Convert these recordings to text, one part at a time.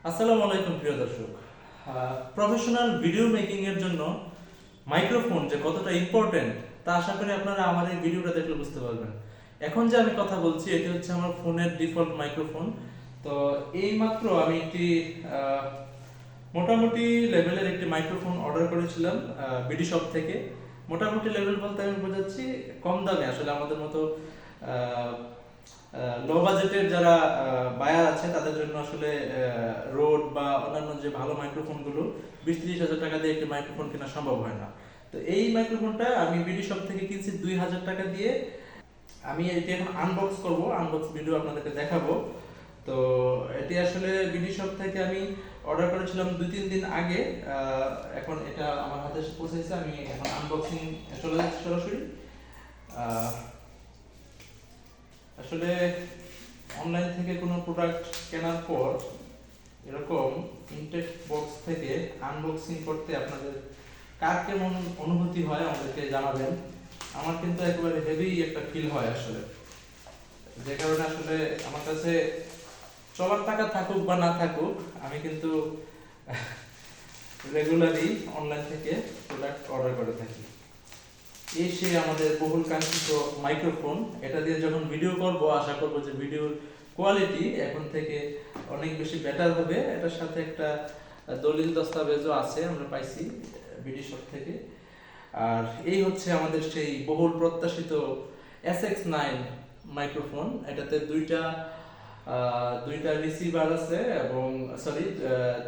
আসসালামু আলাইকুম প্রিয় দর্শক। প্রফেশনাল ভিডিও মেকিং এর জন্য মাইক্রোফোন যে কতটা ইম্পর্টেন্ট তা আশা করি আপনারা আমার এই ভিডিওটা দেখলে বুঝতে পারবেন। এখন যে আমি কথা বলছি এটি হচ্ছে আমার ফোনের ডিফল্ট মাইক্রোফোন। তো এই মাত্র আমি একটি মোটামুটি লেভেলের একটি মাইক্রোফোন অর্ডার করেছিলাম বিডি শপ থেকে। মোটামুটি লেভেল বলতে আমি বোঝাচ্ছি কম দামে, আসলে আমাদের মতো লো বাজেটের যারা বায়ার আছে তাদের জন্য আসলে রোড বা অন্যান্য যে ভালো মাইক্রোফোনগুলো 20-30 হাজার টাকা দিয়ে একটি মাইক্রোফোন কেনা সম্ভব হয় না। তো এই মাইক্রোফোনটা আমি বিডি শপ থেকে কিনছি 2000 টাকা দিয়ে। আমি এটি এখন আনবক্স করব, আনবক্স ভিডিও আপনাদেরকে দেখাবো। তো এটি আসলে বিডি শপ থেকে আমি অর্ডার করেছিলাম 2-3 দিন আগে। এখন এটা আমার হাতে পৌঁছেছে, আমি এখন আনবক্সিং চলে যাচ্ছি সরাসরি। আসলে অনলাইন থেকে কোনো প্রোডাক্ট কেনার পর এরকম ইনটেক বক্স থেকে আনবক্সিং করতে আপনাদের কার কেমন অনুভূতি হয় আমাদেরকে জানাবেন। আমার কিন্তু একেবারে হেভি একটা ফিল হয় আসলে, যে কারণে আসলে আমার কাছে চলার টাকা থাকুক বা না থাকুক আমি কিন্তু রেগুলারই অনলাইন থেকে প্রোডাক্ট অর্ডার করে থাকি। এই সে আমাদের বহুল কাঙ্ক্ষিত মাইক্রোফোন। এটা দিয়ে যখন ভিডিও করব আশা করব যে ভিডিওর কোয়ালিটি এখন থেকে অনেক বেশি বেটার হবে। এটার সাথে একটা দলিল দস্তাবেজও আছে, আমরা পাইছি বিডি শপ থেকে। আর এই হচ্ছে আমাদের সেই বহুল প্রত্যাশিত SX9 মাইক্রোফোন। এটাতে দুইটা রিসিভার আছে এবং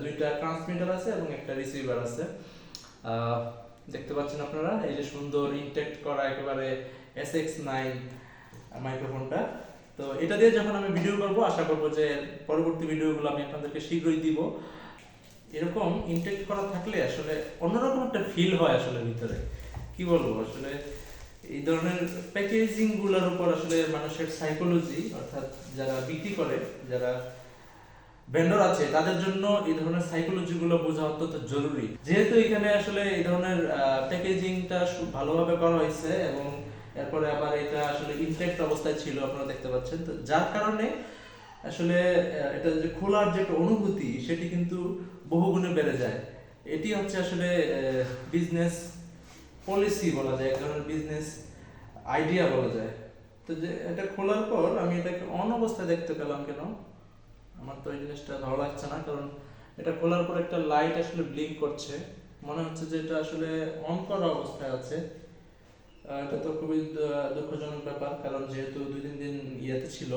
দুইটা ট্রান্সমিটার আছে এবং একটা রিসিভার আছে। দেখতে পাচ্ছেন আপনারা এই যে সুন্দর ইনটেক্ট করা একেবারে SX9 মাইক্রোফোনটা। তো এটা দিয়ে যখন আমি ভিডিও করব আশা করব যে পরবর্তী ভিডিওগুলো আমি আপনাদেরকে শীঘ্রই দিব। এরকম ইনটেক্ট করা থাকলে আসলে অন্যরকম একটা ফিল হয় আসলে ভিতরে। কি বলবো, আসলে এই ধরনের প্যাকেজিং গুলোর উপর আসলে মানুষের সাইকোলজি, অর্থাৎ যারা বিক্রি করে, যারা ভেন্ডর আছে, তাদের জন্য এই ধরনের সাইকোলজি গুলো বোঝা অত্যন্ত জরুরি। যেহেতু এখানে আসলে এই ধরনের প্যাকেজিংটা ভালোভাবে করা হয়েছে এবং এরপরে আবার এটা আসলে ইনটেক্ট অবস্থায় ছিল, আপনারা দেখতে পাচ্ছেন। তো যার কারণে আসলে এটা যে খোলার যে একটা অনুভূতি সেটি কিন্তু বহুগুণে বেড়ে যায়। এটি হচ্ছে আসলে বিজনেস পলিসি বলা যায়, এক ধরনের বিজনেস আইডিয়া বলা যায়। তো যে এটা খোলার পর আমি এটাকে অন অবস্থায় দেখতে পেলাম কেন, আমার তো এই জিনিসটা ভালো লাগছে না। কারণ এটা খোলার পর একটা লাইট আসলে ব্লিঙ্ক করছে, মনে হচ্ছে যে এটা আসলে অন করা অবস্থায় আছে। এটা তো খুবই দুঃখজনক ব্যাপার, কারণ যেহেতু 2-3 দিন ইয়েতে ছিল,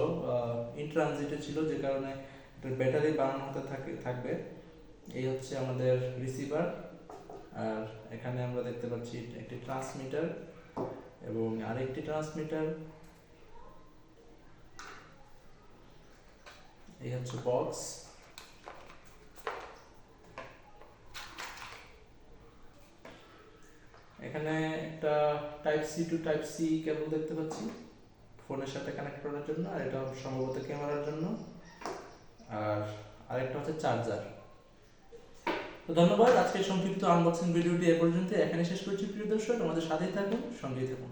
ইন ট্রানজিটে ছিল, যে কারণে এটার ব্যাটারি বার্ন হতে থাকবে। এই হচ্ছে আমাদের রিসিভার, আর এখানে আমরা দেখতে পাচ্ছি একটি ট্রান্সমিটার এবং আরেকটি ট্রান্সমিটার। এই হচ্ছে বক্স। এখানে একটা type C to type C cable দেখতে পাচ্ছি ফোনের সাথে কানেক্ট করার জন্য, আর এটা সম্ভবত ক্যামেরার জন্য, আর আরেকটা হচ্ছে চার্জার। তো ধন্যবাদ। আজকে সংক্ষিপ্ত আনবক্সিং ভিডিওটি এ পর্যন্ত এখানে শেষ করছি প্রিয় দর্শক। আমাদের সাথেই থাকুন, সঙ্গেই থাকুন।